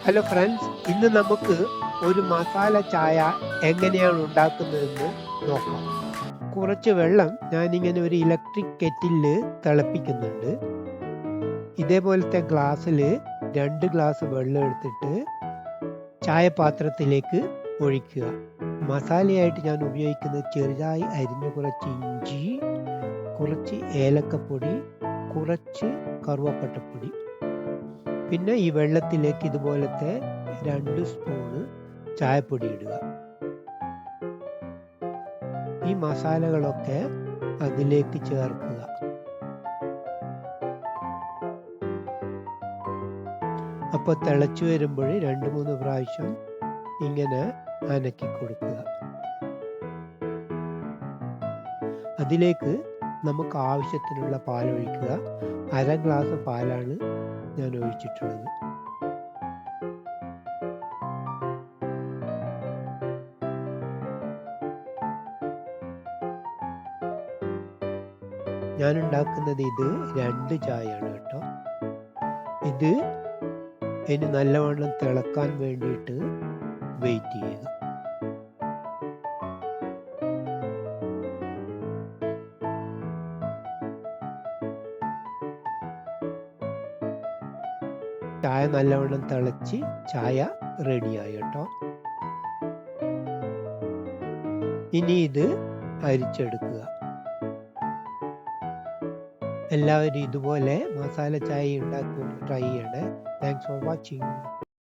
Hello friends, ഇന്ന് നമുക്ക് ഒരു മസാല ചായ എങ്ങനെയാണ് ഉണ്ടാക്കുന്നതെന്ന് നോക്കാം. കുറച്ച് വെള്ളം ഞാനിങ്ങനെ ഒരു ഇലക്ട്രിക് കെറ്റിലിൽ തിളപ്പിക്കുന്നുണ്ട്. ഇതേപോലത്തെ ഗ്ലാസ്സിൽ 2 ഗ്ലാസ് വെള്ളം എടുത്തിട്ട് ചായപാത്രത്തിലേക്ക് ഒഴിക്കുക. മസാലയായിട്ട് ഞാൻ ഉപയോഗിക്കുന്നത് ചെറുതായി അരിഞ്ഞ കുറച്ച് ഇഞ്ചി, കുറച്ച് ഏലക്കപ്പൊടി, കുറച്ച് കറുവപ്പട്ടപ്പൊടി. പിന്നെ ഈ വെള്ളത്തിലേക്ക് ഇതുപോലത്തെ 2 സ്പൂണ് ചായപ്പൊടി ഇടുക. ഈ മസാലകളൊക്കെ അതിലേക്ക് ചേർക്കുക. അപ്പോൾ തിളച്ചു വരുമ്പോൾ 2-3 പ്രാവശ്യം ഇങ്ങനെ അനക്കി കൊടുക്കുക. അതിലേക്ക് നമുക്ക് ആവശ്യത്തിനുള്ള പാലൊഴിക്കുക. 1/2 ഗ്ലാസ് പാലാണ് ഞാൻ ഒഴിച്ചിട്ടുള്ളത്. ഞാൻ ഉണ്ടാക്കുന്നത് ഇത് 2 ചായയാണ് കേട്ടോ. ഇത് ഇനി നല്ലവണ്ണം തിളക്കാൻ വേണ്ടിയിട്ട് വെയിറ്റ് ചെയ്യുക. ചായ നല്ലവണ്ണം തിളച്ച് ചായ റെഡിയായി കേട്ടോ. ഇനി ഇത് അരിച്ചെടുക്കുക. എല്ലാവരും ഇതുപോലെ മസാല ചായ ഉണ്ടാക്കി ട്രൈ ചെയ്യണേ. Thanks for watching.